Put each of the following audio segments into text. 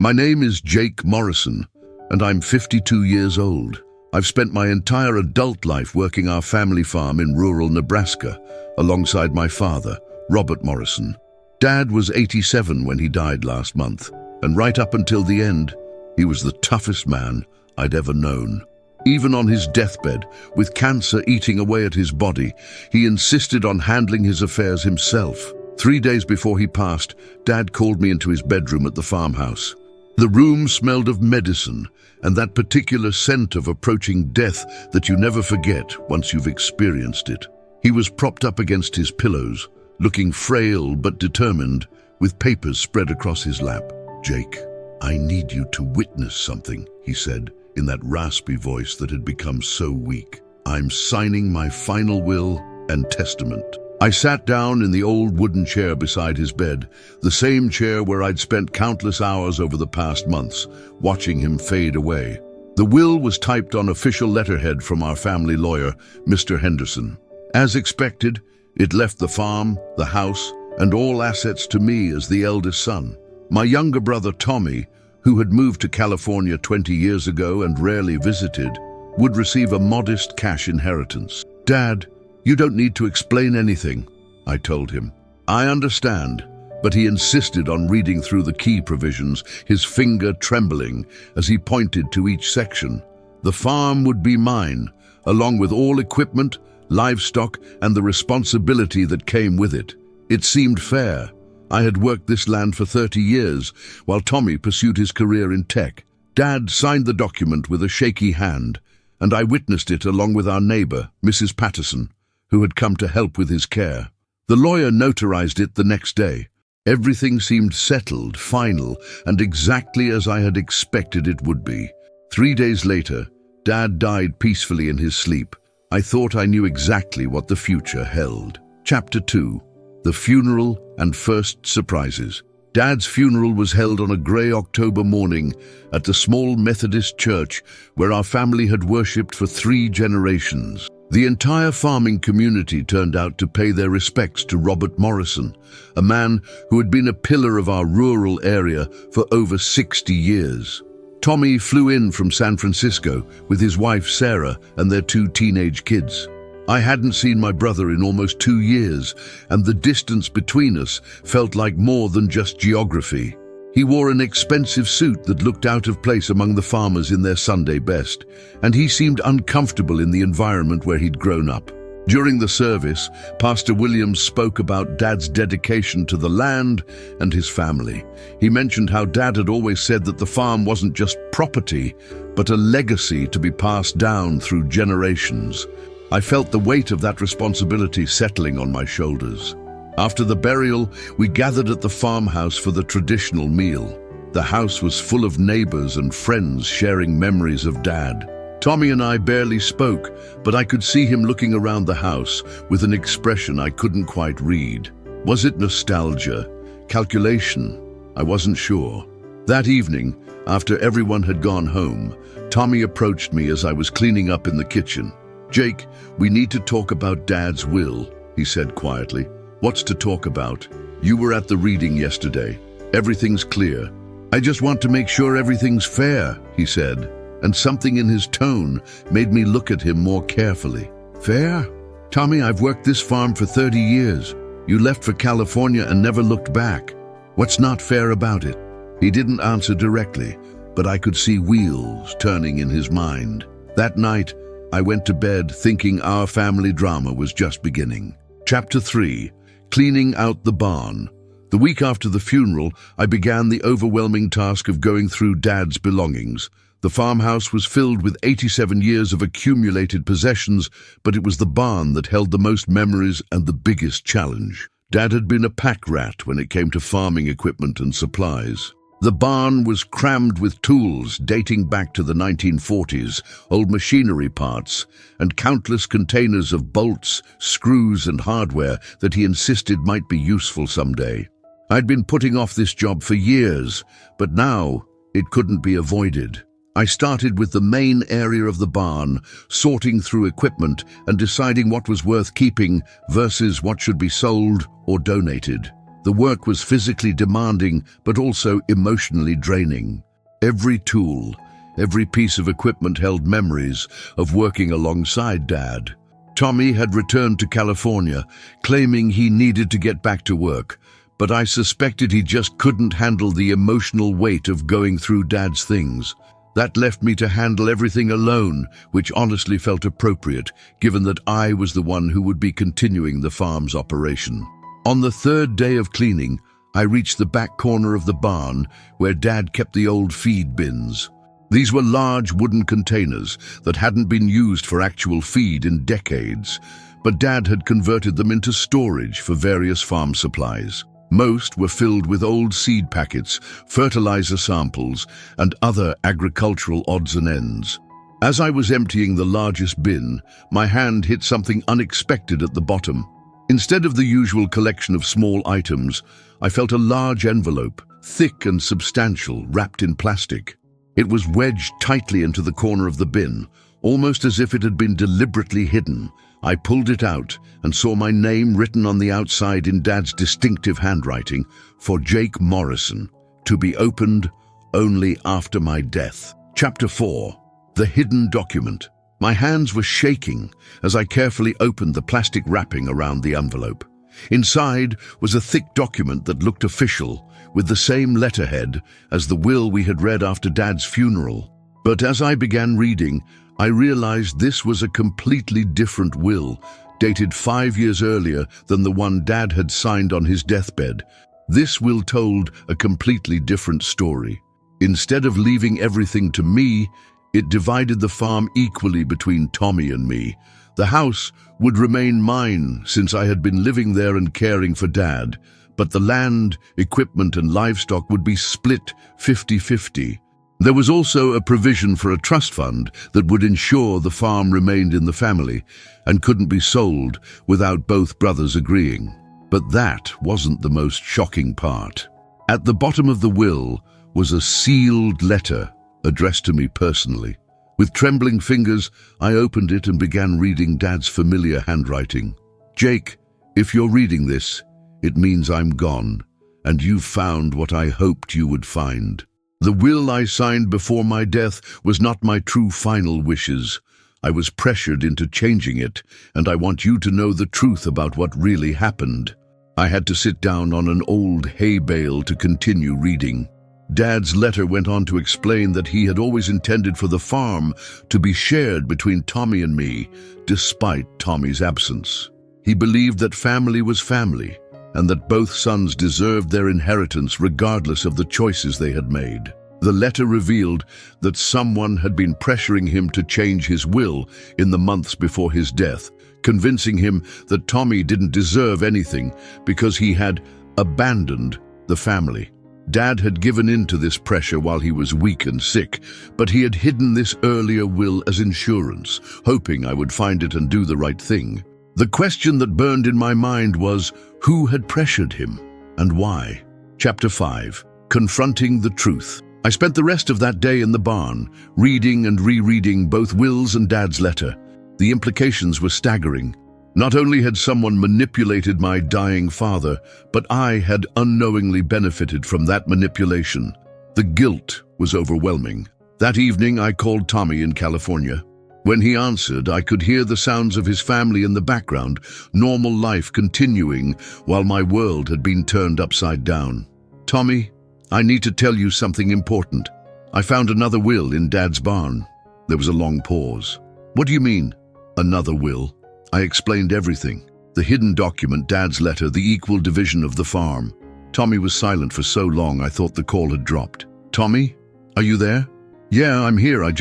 My name is Jake Morrison, and I'm 52 years old. I've spent my entire adult life working our family farm in rural Nebraska, alongside my father, Robert Morrison. Dad was 87 when he died last month, and right up until the end, he was the toughest man I'd ever known. Even on his deathbed, with cancer eating away at his body, he insisted on handling his affairs himself. 3 days before he passed, Dad called me into his bedroom at the farmhouse. The room smelled of medicine and that particular scent of approaching death that you never forget once you've experienced it. He was propped up against his pillows, looking frail but determined, with papers spread across his lap. "Jake, I need you to witness something," he said, in that raspy voice that had become so weak. "I'm signing my final will and testament." I sat down in the old wooden chair beside his bed, the same chair where I'd spent countless hours over the past months, watching him fade away. The will was typed on official letterhead from our family lawyer, Mr. Henderson. As expected, it left the farm, the house, and all assets to me as the eldest son. My younger brother Tommy, who had moved to California 20 years ago and rarely visited, would receive a modest cash inheritance. "Dad, you don't need to explain anything," I told him. "I understand," but he insisted on reading through the key provisions, his finger trembling as he pointed to each section. The farm would be mine, along with all equipment, livestock, and the responsibility that came with it. It seemed fair. I had worked this land for 30 years, while Tommy pursued his career in tech. Dad signed the document with a shaky hand, and I witnessed it along with our neighbor, Mrs. Patterson, who had come to help with his care. The lawyer notarized it the next day. Everything seemed settled, final, and exactly as I had expected it would be. 3 days later, Dad died peacefully in his sleep. I thought I knew exactly what the future held. Chapter 2. The Funeral and First Surprises. Dad's funeral was held on a grey October morning at the small Methodist church where our family had worshipped for 3 generations. The entire farming community turned out to pay their respects to Robert Morrison, a man who had been a pillar of our rural area for over 60 years. Tommy flew in from San Francisco with his wife Sarah and their 2 teenage kids. I hadn't seen my brother in almost 2 years, and the distance between us felt like more than just geography. He wore an expensive suit that looked out of place among the farmers in their Sunday best, and he seemed uncomfortable in the environment where he'd grown up. During the service, Pastor Williams spoke about Dad's dedication to the land and his family. He mentioned how Dad had always said that the farm wasn't just property, but a legacy to be passed down through generations. I felt the weight of that responsibility settling on my shoulders. After the burial, we gathered at the farmhouse for the traditional meal. The house was full of neighbors and friends sharing memories of Dad. Tommy and I barely spoke, but I could see him looking around the house with an expression I couldn't quite read. Was it nostalgia? Calculation? I wasn't sure. That evening, after everyone had gone home, Tommy approached me as I was cleaning up in the kitchen. "Jake, we need to talk about Dad's will," he said quietly. "What's to talk about? You were at the reading yesterday. Everything's clear." "I just want to make sure everything's fair," he said, and something in his tone made me look at him more carefully. "Fair? Tommy, I've worked this farm for 30 years. You left for California and never looked back. What's not fair about it?" He didn't answer directly, but I could see wheels turning in his mind. That night, I went to bed thinking our family drama was just beginning. Chapter 3. Cleaning out the barn. The week after the funeral, I began the overwhelming task of going through Dad's belongings. The farmhouse was filled with 87 years of accumulated possessions, but it was the barn that held the most memories and the biggest challenge. Dad had been a pack rat when it came to farming equipment and supplies. The barn was crammed with tools dating back to the 1940s, old machinery parts, and countless containers of bolts, screws, and hardware that he insisted might be useful someday. I'd been putting off this job for years, but now it couldn't be avoided. I started with the main area of the barn, sorting through equipment and deciding what was worth keeping versus what should be sold or donated. The work was physically demanding, but also emotionally draining. Every tool, every piece of equipment held memories of working alongside Dad. Tommy had returned to California, claiming he needed to get back to work, but I suspected he just couldn't handle the emotional weight of going through Dad's things. That left me to handle everything alone, which honestly felt appropriate, given that I was the one who would be continuing the farm's operation. On the third day of cleaning, I reached the back corner of the barn where Dad kept the old feed bins. These were large wooden containers that hadn't been used for actual feed in decades, but Dad had converted them into storage for various farm supplies. Most were filled with old seed packets, fertilizer samples, and other agricultural odds and ends. As I was emptying the largest bin, my hand hit something unexpected at the bottom. Instead of the usual collection of small items, I felt a large envelope, thick and substantial, wrapped in plastic. It was wedged tightly into the corner of the bin, almost as if it had been deliberately hidden. I pulled it out and saw my name written on the outside in Dad's distinctive handwriting, for Jake Morrison, to be opened only after my death. Chapter 4. The Hidden Document. My hands were shaking as I carefully opened the plastic wrapping around the envelope. Inside was a thick document that looked official, with the same letterhead as the will we had read after Dad's funeral. But as I began reading, I realized this was a completely different will, dated 5 years earlier than the one Dad had signed on his deathbed. This will told a completely different story. Instead of leaving everything to me, it divided the farm equally between Tommy and me. The house would remain mine since I had been living there and caring for Dad, but the land, equipment and livestock would be split 50-50. There was also a provision for a trust fund that would ensure the farm remained in the family and couldn't be sold without both brothers agreeing. But that wasn't the most shocking part. At the bottom of the will was a sealed letter addressed to me personally. With trembling fingers, I opened it and began reading Dad's familiar handwriting. Jake, if you're reading this, it means I'm gone, and you've found what I hoped you would find. The will I signed before my death was not my true final wishes. I was pressured into changing it, and I want you to know the truth about what really happened. I had to sit down on an old hay bale to continue reading. Dad's letter went on to explain that he had always intended for the farm to be shared between Tommy and me, despite Tommy's absence. He believed that family was family, and that both sons deserved their inheritance regardless of the choices they had made. The letter revealed that someone had been pressuring him to change his will in the months before his death, convincing him that Tommy didn't deserve anything because he had abandoned the family. Dad had given in to this pressure while he was weak and sick, but he had hidden this earlier will as insurance, hoping I would find it and do the right thing. The question that burned in my mind was, who had pressured him, and why? Chapter 5. Confronting the Truth. I spent the rest of that day in the barn, reading and rereading both Will's and Dad's letter. The implications were staggering. Not only had someone manipulated my dying father, but I had unknowingly benefited from that manipulation. The guilt was overwhelming. That evening, I called Tommy in California. When he answered, I could hear the sounds of his family in the background, normal life continuing while my world had been turned upside down. Tommy, I need to tell you something important. I found another will in Dad's barn. There was a long pause. What do you mean, another will? I explained everything. The hidden document, Dad's letter, the equal division of the farm. Tommy was silent for so long I thought the call had dropped. Tommy, are you there? Yeah, I'm here. I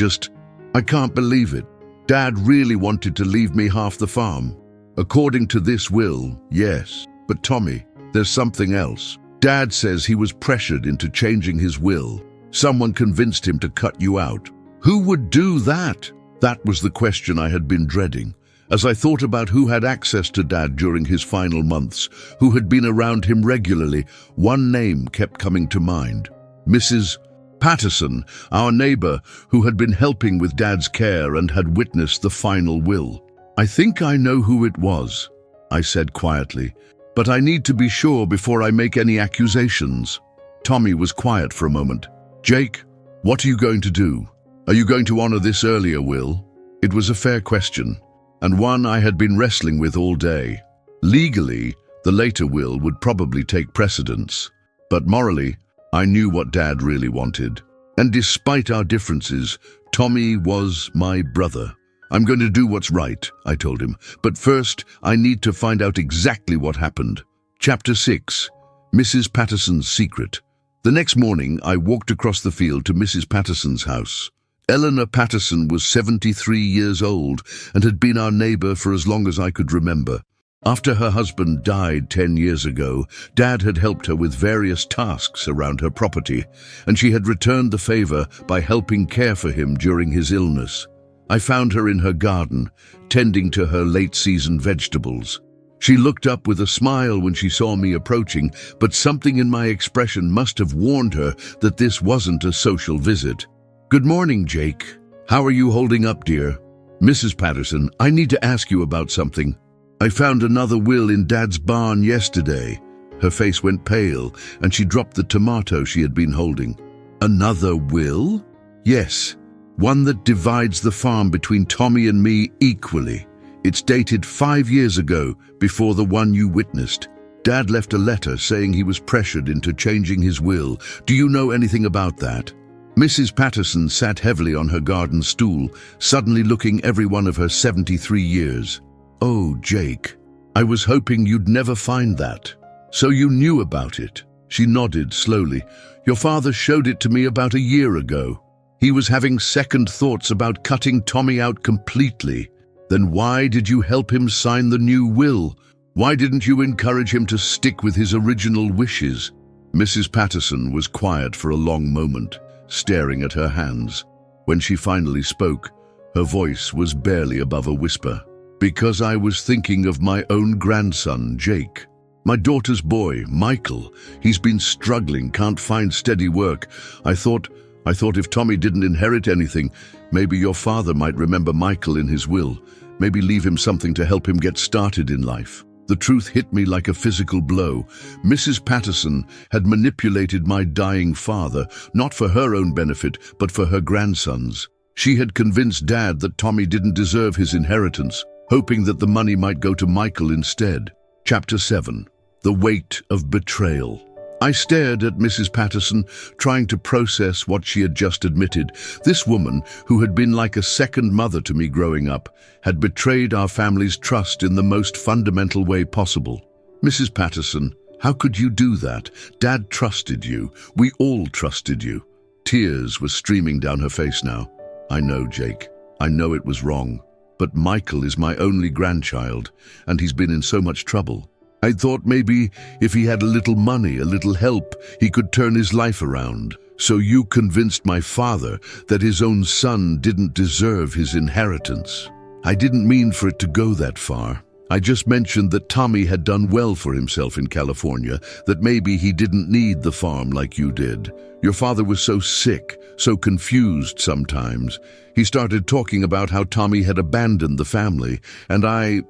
can't believe it. Dad really wanted to leave me half the farm. According to this will, yes. But Tommy, there's something else. Dad says he was pressured into changing his will. Someone convinced him to cut you out. Who would do that? That was the question I had been dreading. As I thought about who had access to Dad during his final months, who had been around him regularly, one name kept coming to mind. Mrs. Patterson, our neighbor, who had been helping with Dad's care and had witnessed the final will. I think I know who it was, I said quietly. but I need to be sure before I make any accusations." Tommy was quiet for a moment. "Jake, what are you going to do? Are you going to honor this earlier will?" It was a fair question, and one I had been wrestling with all day. Legally, the later will would probably take precedence, but morally, I knew what Dad really wanted. And despite our differences, Tommy was my brother. "I'm going to do what's right," I told him, "but first I need to find out exactly what happened." Chapter 6. Mrs. Patterson's Secret. The next morning, I walked across the field to Mrs. Patterson's house. Eleanor Patterson was 73 years old and had been our neighbor for as long as I could remember. After her husband died 10 years ago, Dad had helped her with various tasks around her property, and she had returned the favor by helping care for him during his illness. I found her in her garden, tending to her late-season vegetables. She looked up with a smile when she saw me approaching, but something in my expression must have warned her that this wasn't a social visit. "Good morning, Jake. How are you holding up, dear?" "Mrs. Patterson, I need to ask you about something. I found another will in Dad's barn yesterday." Her face went pale, and she dropped the tomato she had been holding. "Another will?" "Yes, one that divides the farm between Tommy and me equally. It's dated 5 years ago, before the one you witnessed. Dad left a letter saying he was pressured into changing his will. Do you know anything about that?" Mrs. Patterson sat heavily on her garden stool, suddenly looking every one of her 73 years. "Oh, Jake, I was hoping you'd never find that. So you knew about it?" She nodded slowly. "Your father showed it to me about a year ago. He was having second thoughts about cutting Tommy out completely. Then why did you help him sign the new will? Why didn't you encourage him to stick with his original wishes?" Mrs. Patterson was quiet for a long moment, staring at her hands. When she finally spoke, her voice was barely above a whisper. "Because I was thinking of my own grandson, Jake. My daughter's boy, Michael. He's been struggling, can't find steady work. I thought if Tommy didn't inherit anything, maybe your father might remember Michael in his will, maybe leave him something to help him get started in life." The truth hit me like a physical blow. Mrs. Patterson had manipulated my dying father, not for her own benefit, but for her grandson's. She had convinced Dad that Tommy didn't deserve his inheritance, hoping that the money might go to Michael instead. Chapter 7. The Weight of Betrayal. I stared at Mrs. Patterson, trying to process what she had just admitted. This woman, who had been like a second mother to me growing up, had betrayed our family's trust in the most fundamental way possible. "Mrs. Patterson, how could you do that? Dad trusted you. We all trusted you." Tears were streaming down her face now. "I know, Jake. I know it was wrong. But Michael is my only grandchild, and he's been in so much trouble. I thought maybe if he had a little money, a little help, he could turn his life around. So you convinced my father that his own son didn't deserve his inheritance." "I didn't mean for it to go that far. I just mentioned that Tommy had done well for himself in California, that maybe he didn't need the farm like you did. Your father was so sick, so confused sometimes. He started talking about how Tommy had abandoned the family, and I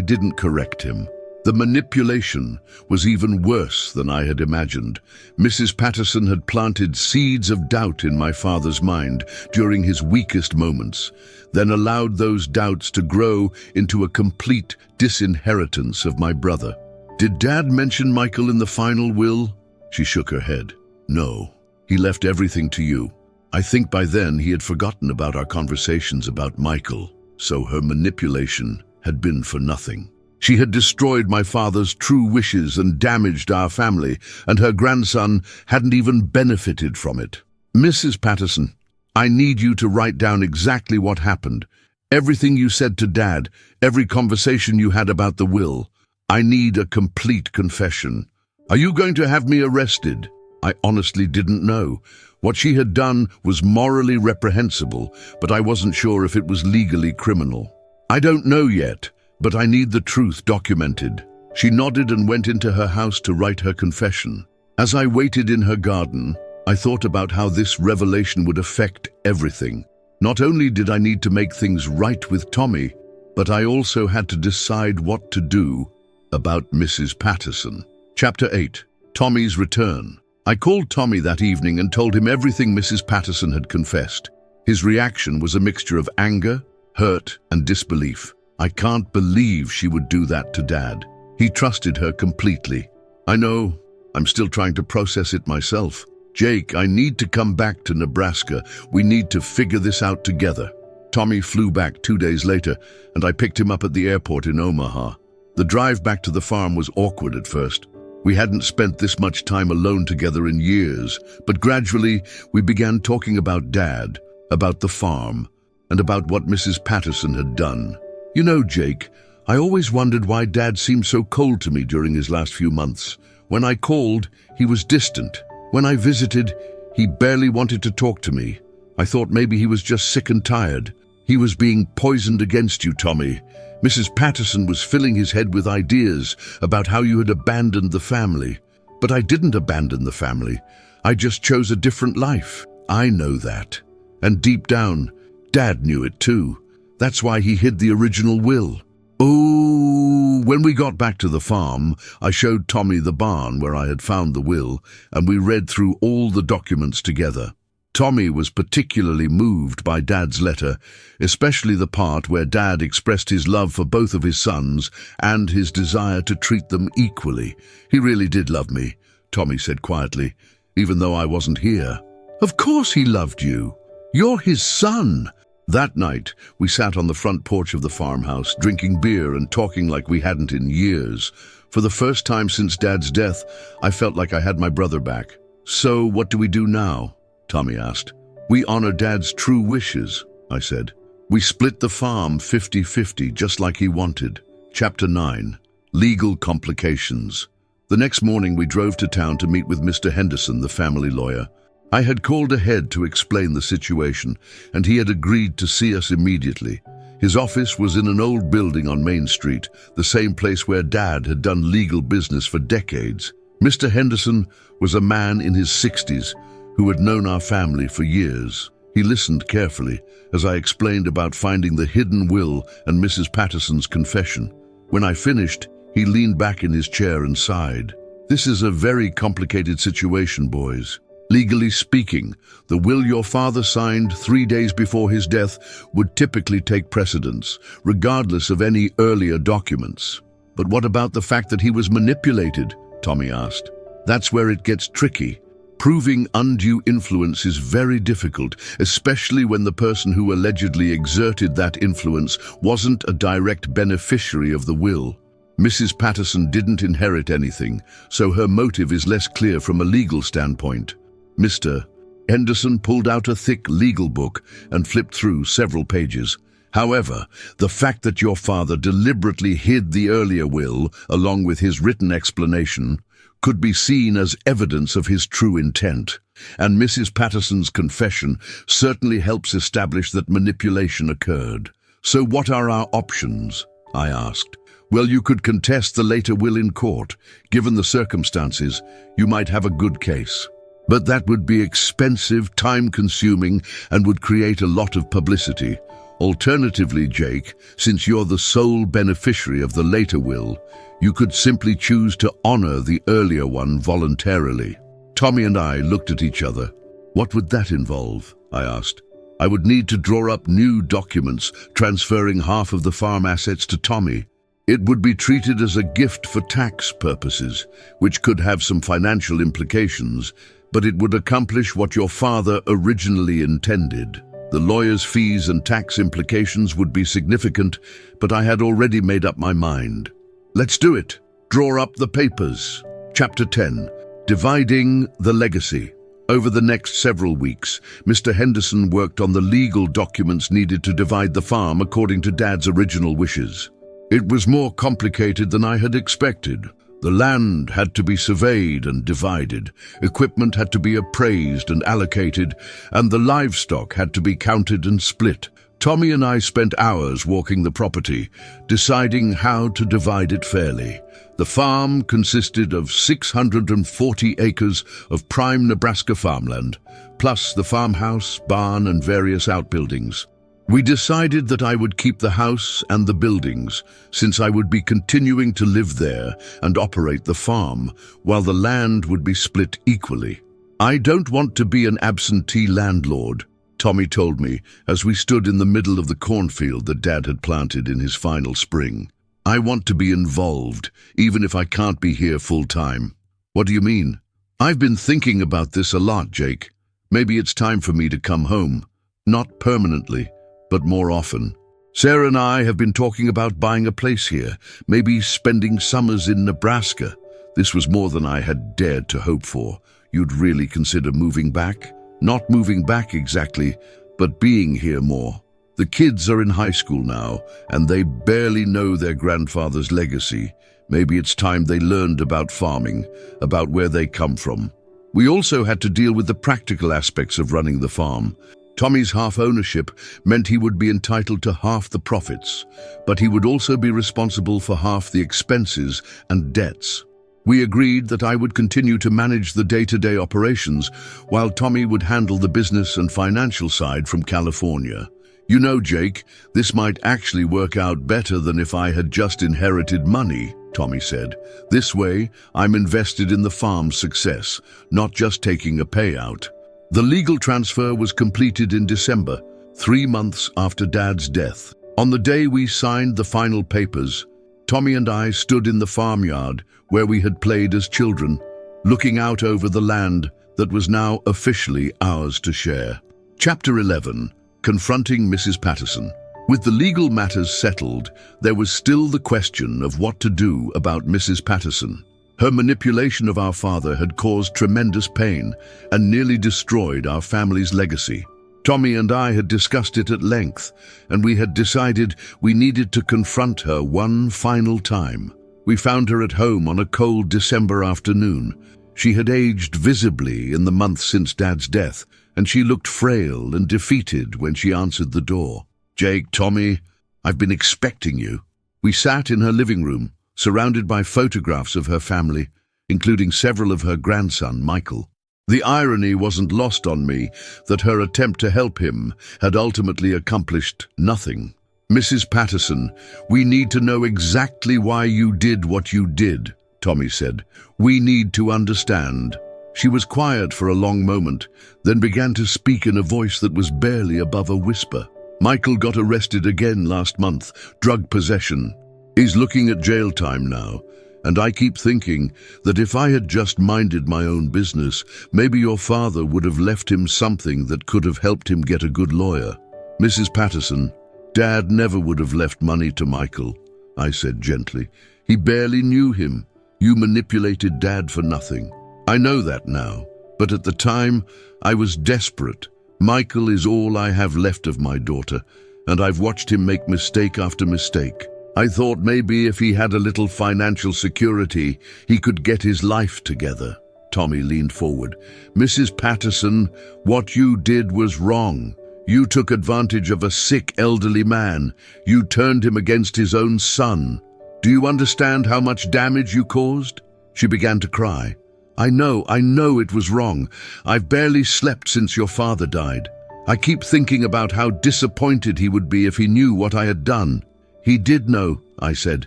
didn't correct him. The manipulation was even worse than I had imagined. Mrs. Patterson had planted seeds of doubt in my father's mind during his weakest moments, then allowed those doubts to grow into a complete disinheritance of my brother. "Did Dad mention Michael in the final will?" She shook her head. "No, he left everything to you. I think by then he had forgotten about our conversations about Michael, so her manipulation had been for nothing. She had destroyed my father's true wishes and damaged our family, and her grandson hadn't even benefited from it. Mrs. Patterson, I need you to write down exactly what happened. Everything you said to Dad, every conversation you had about the will. I need a complete confession. Are you going to have me arrested?" I honestly didn't know. What she had done was morally reprehensible, but I wasn't sure if it was legally criminal. "I don't know yet, but I need the truth documented." She nodded and went into her house to write her confession. As I waited in her garden, I thought about how this revelation would affect everything. Not only did I need to make things right with Tommy, but I also had to decide what to do about Mrs. Patterson. Chapter 8. Tommy's Return. I called Tommy that evening and told him everything Mrs. Patterson had confessed. His reaction was a mixture of anger, hurt, and disbelief. I can't believe she would do that to Dad. He trusted her completely. I know, I'm still trying to process it myself. Jake, I need to come back to Nebraska. We need to figure this out together. Tommy flew back 2 days later, and I picked him up at the airport in Omaha. The drive back to the farm was awkward at first. We hadn't spent this much time alone together in years, but gradually we began talking about Dad, about the farm, and about what Mrs. Patterson had done. You know, Jake, I always wondered why Dad seemed so cold to me during his last few months. When I called, he was distant. When I visited, he barely wanted to talk to me. I thought maybe he was just sick and tired. He was being poisoned against you, Tommy. Mrs. Patterson was filling his head with ideas about how you had abandoned the family. But I didn't abandon the family. I just chose a different life. I know that. And deep down, Dad knew it too. That's why he hid the original will. Oh, when we got back to the farm, I showed Tommy the barn where I had found the will, and we read through all the documents together. Tommy was particularly moved by Dad's letter, especially the part where Dad expressed his love for both of his sons and his desire to treat them equally. He really did love me, Tommy said quietly, even though I wasn't here. Of course he loved you. You're his son. That night, we sat on the front porch of the farmhouse, drinking beer and talking like we hadn't in years. For the first time since Dad's death, I felt like I had my brother back. So what do we do now? Tommy asked. We honor Dad's true wishes, I said. We split the farm 50-50, just like he wanted. Chapter 9. Legal Complications. The next morning we drove to town to meet with Mr. Henderson, the family lawyer. I had called ahead to explain the situation, and he had agreed to see us immediately. His office was in an old building on Main Street, the same place where Dad had done legal business for decades. Mr. Henderson was a man in his 60s who had known our family for years. He listened carefully as I explained about finding the hidden will and Mrs. Patterson's confession. When I finished, he leaned back in his chair and sighed. This is a very complicated situation, boys. Legally speaking, the will your father signed 3 days before his death would typically take precedence, regardless of any earlier documents. But what about the fact that he was manipulated? Tommy asked. That's where it gets tricky. Proving undue influence is very difficult, especially when the person who allegedly exerted that influence wasn't a direct beneficiary of the will. Mrs. Patterson didn't inherit anything, so her motive is less clear from a legal standpoint. Mr. Henderson pulled out a thick legal book and flipped through several pages. However, the fact that your father deliberately hid the earlier will, along with his written explanation, could be seen as evidence of his true intent, and Mrs. Patterson's confession certainly helps establish that manipulation occurred. So what are our options? I asked. Well, you could contest the later will in court. Given the circumstances, you might have a good case. But that would be expensive, time-consuming, and would create a lot of publicity. Alternatively, Jake, since you're the sole beneficiary of the later will, you could simply choose to honor the earlier one voluntarily. Tommy and I looked at each other. What would that involve? I asked. I would need to draw up new documents, transferring half of the farm assets to Tommy. It would be treated as a gift for tax purposes, which could have some financial implications, but it would accomplish what your father originally intended. The lawyer's fees and tax implications would be significant, but I had already made up my mind. Let's do it. Draw up the papers. Chapter 10. Dividing the Legacy. Over the next several weeks, Mr. Henderson worked on the legal documents needed to divide the farm according to Dad's original wishes. It was more complicated than I had expected. The land had to be surveyed and divided, equipment had to be appraised and allocated, and the livestock had to be counted and split. Tommy and I spent hours walking the property, deciding how to divide it fairly. The farm consisted of 640 acres of prime Nebraska farmland, plus the farmhouse, barn, and various outbuildings. We decided that I would keep the house and the buildings, since I would be continuing to live there and operate the farm, while the land would be split equally. "I don't want to be an absentee landlord," Tommy told me as we stood in the middle of the cornfield that Dad had planted in his final spring. "I want to be involved, even if I can't be here full-time." "What do you mean?" "I've been thinking about this a lot, Jake. Maybe it's time for me to come home. Not permanently, but more often. Sarah and I have been talking about buying a place here, maybe spending summers in Nebraska." This was more than I had dared to hope for. "You'd really consider moving back?" "Not moving back exactly, but being here more. The kids are in high school now, and they barely know their grandfather's legacy. Maybe it's time they learned about farming, about where they come from." We also had to deal with the practical aspects of running the farm. Tommy's half ownership meant he would be entitled to half the profits, but he would also be responsible for half the expenses and debts. We agreed that I would continue to manage the day-to-day operations, while Tommy would handle the business and financial side from California. "You know, Jake, this might actually work out better than if I had just inherited money," Tommy said. "This way, I'm invested in the farm's success, not just taking a payout." The legal transfer was completed in December, 3 months after Dad's death. On the day we signed the final papers, Tommy and I stood in the farmyard where we had played as children, looking out over the land that was now officially ours to share. Chapter 11. Confronting Mrs. Patterson. With the legal matters settled, there was still the question of what to do about Mrs. Patterson. Her manipulation of our father had caused tremendous pain and nearly destroyed our family's legacy. Tommy and I had discussed it at length, and we had decided we needed to confront her one final time. We found her at home on a cold December afternoon. She had aged visibly in the months since Dad's death, and she looked frail and defeated when she answered the door. "Jake, Tommy, I've been expecting you." We sat in her living room, surrounded by photographs of her family, including several of her grandson, Michael. The irony wasn't lost on me that her attempt to help him had ultimately accomplished nothing. "Mrs. Patterson, we need to know exactly why you did what you did," Tommy said. "We need to understand." She was quiet for a long moment, then began to speak in a voice that was barely above a whisper. "Michael got arrested again last month, drug possession. He's looking at jail time now, and I keep thinking that if I had just minded my own business, maybe your father would have left him something that could have helped him get a good lawyer." "Mrs. Patterson, Dad never would have left money to Michael," I said gently. "He barely knew him. You manipulated Dad for nothing. I know that now, but at the time, I was desperate. Michael is all I have left of my daughter, and I've watched him make mistake after mistake. I thought maybe if he had a little financial security, he could get his life together." Tommy leaned forward. "Mrs. Patterson, what you did was wrong. You took advantage of a sick elderly man. You turned him against his own son. Do you understand how much damage you caused?" She began to cry. I know it was wrong. I've barely slept since your father died. I keep thinking about how disappointed he would be if he knew what I had done." "He did know," I said.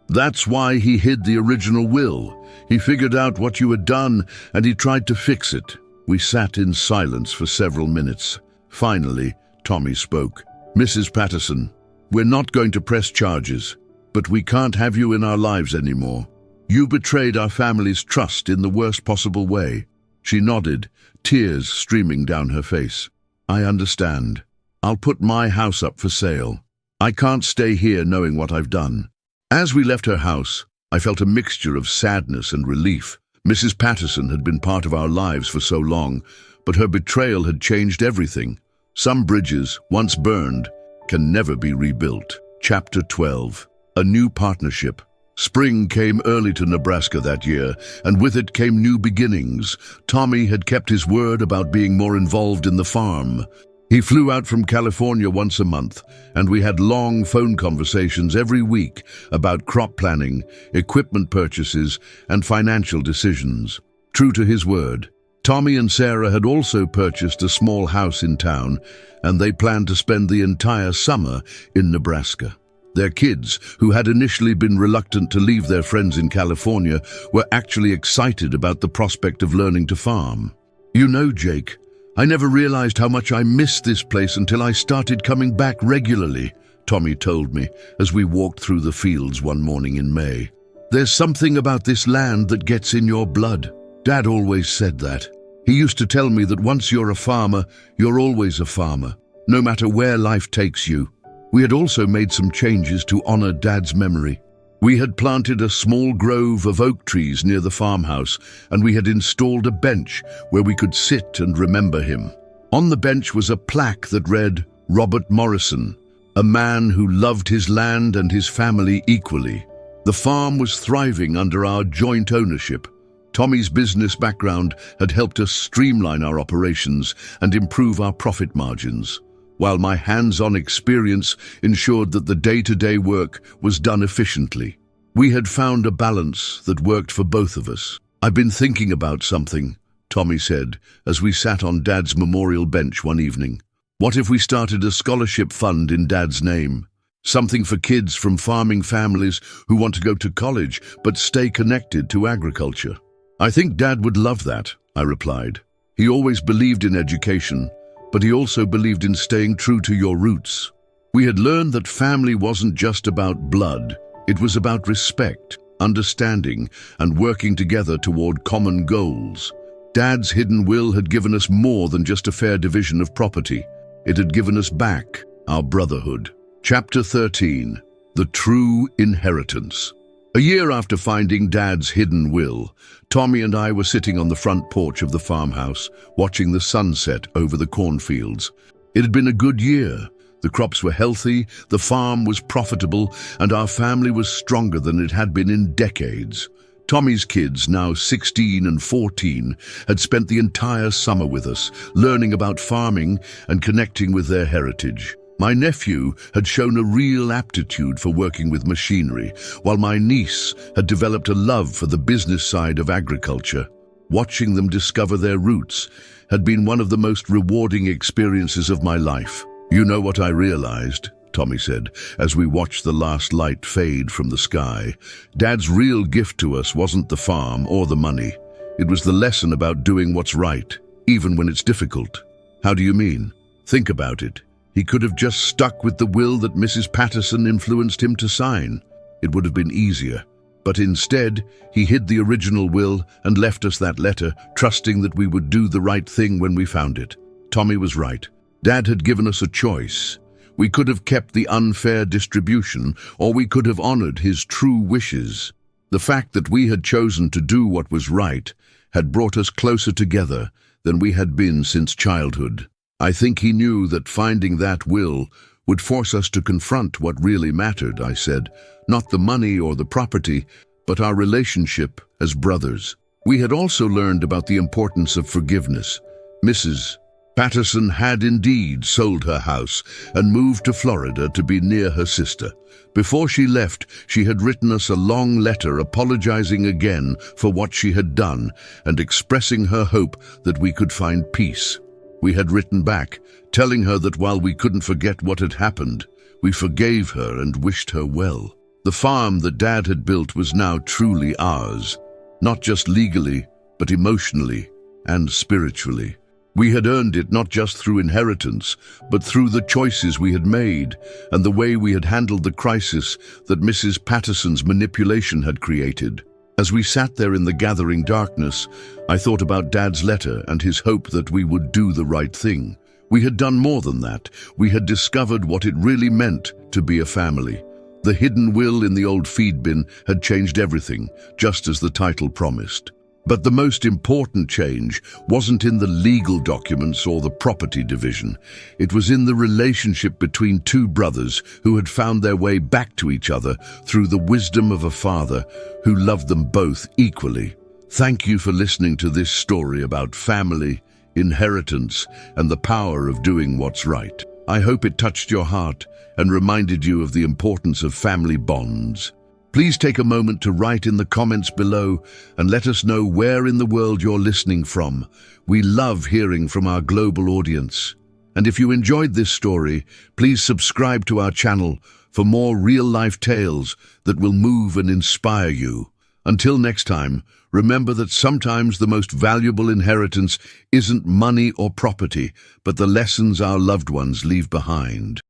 "That's why he hid the original will. He figured out what you had done, and he tried to fix it." We sat in silence for several minutes. Finally, Tommy spoke. "Mrs. Patterson, we're not going to press charges, but we can't have you in our lives anymore. You betrayed our family's trust in the worst possible way." She nodded, tears streaming down her face. "I understand. I'll put my house up for sale. I can't stay here knowing what I've done." As we left her house, I felt a mixture of sadness and relief. Mrs. Patterson had been part of our lives for so long, but her betrayal had changed everything. Some bridges, once burned, can never be rebuilt. Chapter 12. A new partnership. Spring came early to Nebraska that year, and with it came new beginnings. Tommy had kept his word about being more involved in the farm. He flew out from California once a month, and we had long phone conversations every week about crop planning, equipment purchases, and financial decisions. True to his word, Tommy and Sarah had also purchased a small house in town, and they planned to spend the entire summer in Nebraska. Their kids, who had initially been reluctant to leave their friends in California, were actually excited about the prospect of learning to farm. "You know, Jake, I never realized how much I missed this place until I started coming back regularly," Tommy told me as we walked through the fields one morning in May. "There's something about this land that gets in your blood." Dad always said that. He used to tell me that once you're a farmer, you're always a farmer, no matter where life takes you. We had also made some changes to honor Dad's memory. We had planted a small grove of oak trees near the farmhouse, and we had installed a bench where we could sit and remember him. On the bench was a plaque that read, "Robert Morrison, a man who loved his land and his family equally." The farm was thriving under our joint ownership. Tommy's business background had helped us streamline our operations and improve our profit margins, while my hands-on experience ensured that the day-to-day work was done efficiently. We had found a balance that worked for both of us. "I've been thinking about something," Tommy said as we sat on Dad's memorial bench one evening. "What if we started a scholarship fund in Dad's name? Something for kids from farming families who want to go to college but stay connected to agriculture." "I think Dad would love that," I replied. "He always believed in education, but he also believed in staying true to your roots." We had learned that family wasn't just about blood. It was about respect, understanding, and working together toward common goals. Dad's hidden will had given us more than just a fair division of property. It had given us back our brotherhood. Chapter 13. The True Inheritance. A year after finding Dad's hidden will, Tommy and I were sitting on the front porch of the farmhouse, watching the sunset over the cornfields. It had been a good year. The crops were healthy, the farm was profitable, and our family was stronger than it had been in decades. Tommy's kids, now 16 and 14, had spent the entire summer with us, learning about farming and connecting with their heritage. My nephew had shown a real aptitude for working with machinery, while my niece had developed a love for the business side of agriculture. Watching them discover their roots had been one of the most rewarding experiences of my life. "You know what I realized," Tommy said, as we watched the last light fade from the sky. "Dad's real gift to us wasn't the farm or the money. It was the lesson about doing what's right, even when it's difficult." "How do you mean?" "Think about it. He could have just stuck with the will that Mrs. Patterson influenced him to sign. It would have been easier. But instead, he hid the original will and left us that letter, trusting that we would do the right thing when we found it." Tommy was right. Dad had given us a choice. We could have kept the unfair distribution, or we could have honored his true wishes. The fact that we had chosen to do what was right had brought us closer together than we had been since childhood. I think he knew that finding that will would force us to confront what really mattered, I said. Not the money or the property, but our relationship as brothers. We had also learned about the importance of forgiveness. Mrs. Patterson had indeed sold her house and moved to Florida to be near her sister. Before she left, she had written us a long letter apologizing again for what she had done and expressing her hope that we could find peace. We had written back, telling her that while we couldn't forget what had happened, we forgave her and wished her well. The farm that Dad had built was now truly ours, not just legally, but emotionally and spiritually. We had earned it not just through inheritance, but through the choices we had made and the way we had handled the crisis that Mrs. Patterson's manipulation had created. As we sat there in the gathering darkness, I thought about Dad's letter and his hope that we would do the right thing. We had done more than that. We had discovered what it really meant to be a family. The hidden will in the old feed bin had changed everything, just as the title promised. But the most important change wasn't in the legal documents or the property division. It was in the relationship between two brothers who had found their way back to each other through the wisdom of a father who loved them both equally. Thank you for listening to this story about family, inheritance, and the power of doing what's right. I hope it touched your heart and reminded you of the importance of family bonds. Please take a moment to write in the comments below and let us know where in the world you're listening from. We love hearing from our global audience. And if you enjoyed this story, please subscribe to our channel for more real-life tales that will move and inspire you. Until next time, remember that sometimes the most valuable inheritance isn't money or property, but the lessons our loved ones leave behind.